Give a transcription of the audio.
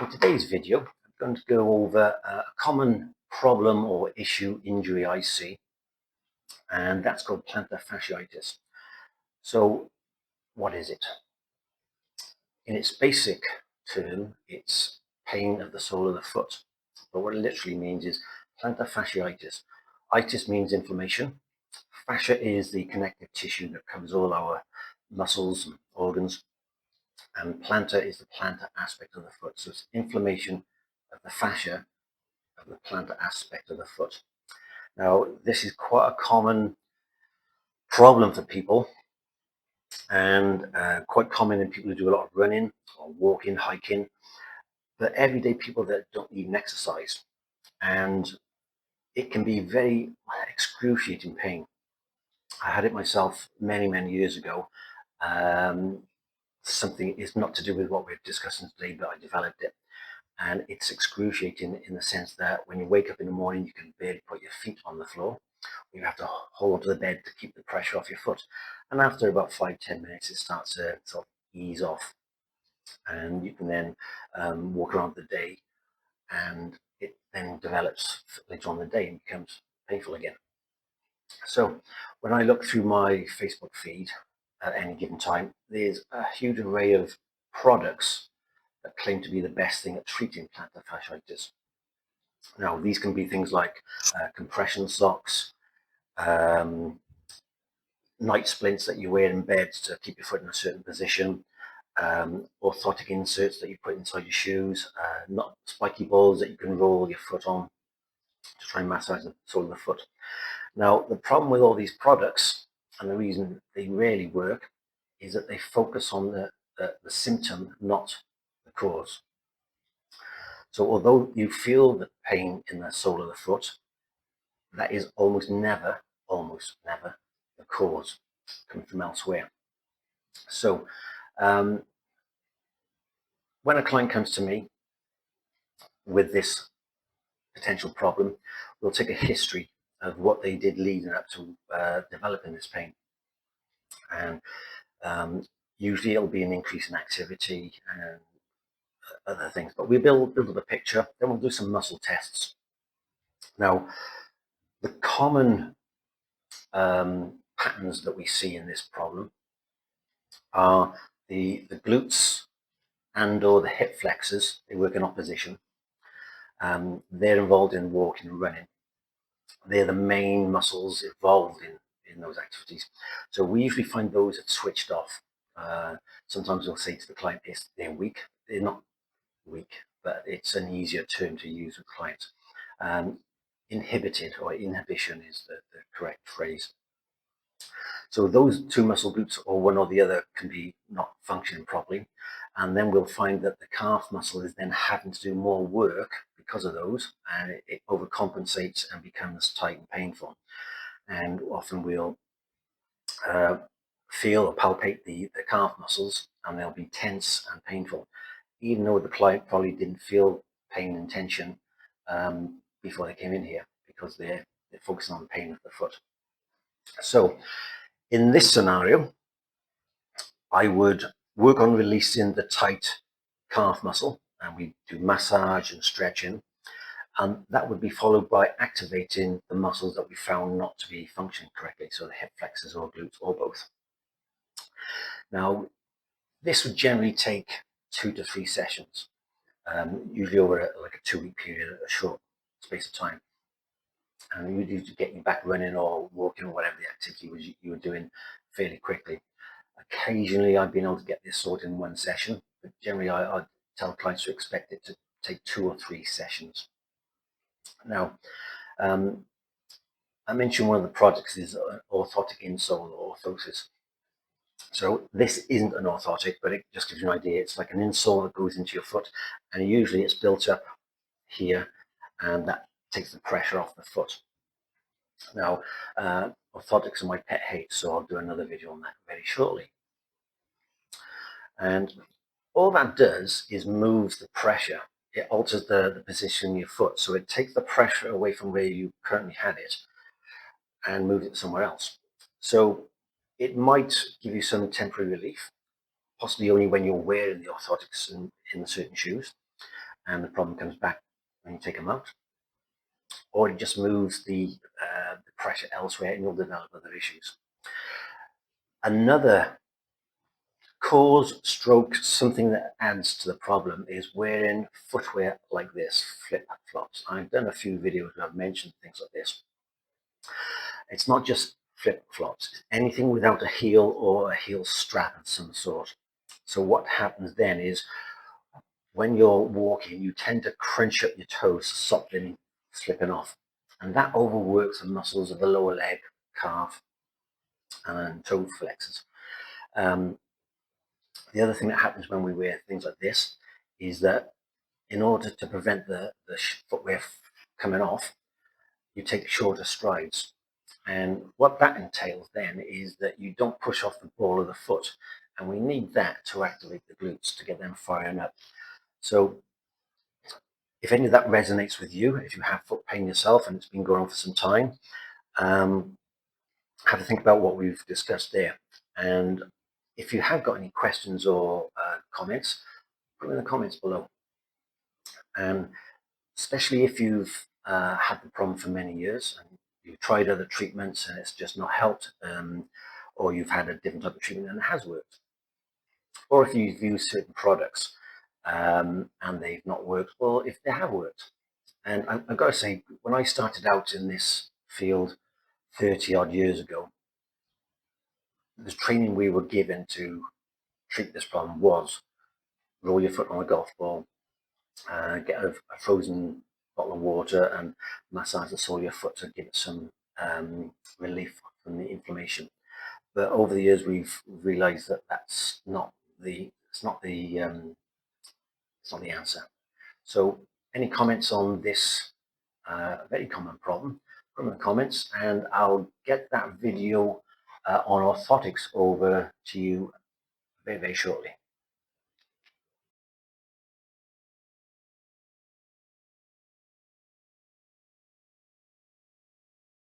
In today's video, I'm going to go over a common problem or issue injury I see, and that's called plantar fasciitis. So what is it? In its basic term, it's pain of the sole of the foot. But what it literally means is plantar fasciitis. Itis means inflammation. Fascia is the connective tissue that covers all our muscles and organs. And plantar is the plantar aspect of the foot. So it's inflammation of the fascia of the plantar aspect of the foot. Now, this is quite a common problem for people and quite common in people who do a lot of running or walking, hiking, but everyday people that don't even exercise. And it can be very excruciating pain. I had it myself many, many years ago. Something is not to do with what we're discussing today, but I developed it. And it's excruciating in the sense that when you wake up in the morning, you can barely put your feet on the floor. You have to hold onto the bed to keep the pressure off your foot. And after about 5-10 minutes, it starts to sort of ease off. And you can then walk around the day, and it then develops later on in the day and becomes painful again. So when I look through my Facebook feed at any given time, there's a huge array of products that claim to be the best thing at treating plantar fasciitis. Now, these can be things like compression socks, night splints that you wear in bed to keep your foot in a certain position, orthotic inserts that you put inside your shoes, not spiky balls that you can roll your foot on to try and massage the sole of the foot. Now, the problem with all these products, and the reason they rarely work, is that they focus on the symptom, not the cause. So although you feel the pain in the sole of the foot, that is almost never the cause, coming from elsewhere. So when a client comes to me with this potential problem, we'll take a history of what they did leading up to developing this pain. And usually it'll be an increase in activity and other things, but we build up a picture, then we'll do some muscle tests. Now, the common patterns that we see in this problem are the glutes and or the hip flexors. They work in opposition. They're involved in walking and running. They're the main muscles involved in those activities. So we usually find those that switched off. Sometimes we'll say to the client, they're weak. They're not weak, but it's an easier term to use with clients. Inhibited or inhibition is the correct phrase. So those two muscle groups or one or the other can be not functioning properly. And then we'll find that the calf muscle is then having to do more work because of those, and it overcompensates and becomes tight and painful. And often we'll feel or palpate the calf muscles, and they'll be tense and painful, even though the client probably didn't feel pain and tension before they came in here, because they're focusing on the pain of the foot. So in this scenario, I would work on releasing the tight calf muscle, and we do massage and stretching, and that would be followed by activating the muscles that we found not to be functioning correctly, so the hip flexors or glutes or both. Now, this would generally take 2 to 3 sessions, usually over like a 2-week period, a short space of time. And you need to get you back running or walking or whatever the activity was you were doing fairly quickly. Occasionally, I've been able to get this sorted in 1 session, but generally I tell clients to expect it to take 2 or 3 sessions. Now, I mentioned one of the projects is orthotic insole or orthosis. So this isn't an orthotic, but it just gives you an idea. It's like an insole that goes into your foot, and usually it's built up here, and that takes the pressure off the foot. Now, orthotics are my pet hate, so I'll do another video on that very shortly. And all that does is moves the pressure. It alters the position of your foot, so it takes the pressure away from where you currently had it and moves it somewhere else. So it might give you some temporary relief, possibly only when you're wearing the orthotics in certain shoes. and the problem comes back when you take them out, or it just moves the pressure elsewhere and you'll develop other issues. Another cause, stroke, something that adds to the problem is wearing footwear like this, flip-flops. I've done a few videos where I've mentioned things like this. It's not just flip-flops, it's anything without a heel or a heel strap of some sort. So what happens then is when you're walking, you tend to crunch up your toes, something slipping off. And that overworks the muscles of the lower leg, calf, and toe flexors. The other thing that happens when we wear things like this is that in order to prevent the footwear coming off, you take shorter strides. And what that entails then is that you don't push off the ball of the foot. And we need that to activate the glutes, to get them firing up. So if any of that resonates with you, if you have foot pain yourself and it's been going on for some time, have to think about what we've discussed there. And if you have got any questions or comments, put them in the comments below. And especially if you've had the problem for many years and you've tried other treatments and it's just not helped, or you've had a different type of treatment and it has worked, or if you've used certain products and they've not worked, well, if they have worked. And I've got to say, when I started out in this field 30 odd years ago, the training we were given to treat this problem was roll your foot on a golf ball, get a frozen bottle of water and massage the sole of your foot to give it some relief from the inflammation. But over the years, we've realised that it's not the answer. So, any comments on this very common problem? Put them in the comments, and I'll get that video on orthotics over to you very, very shortly.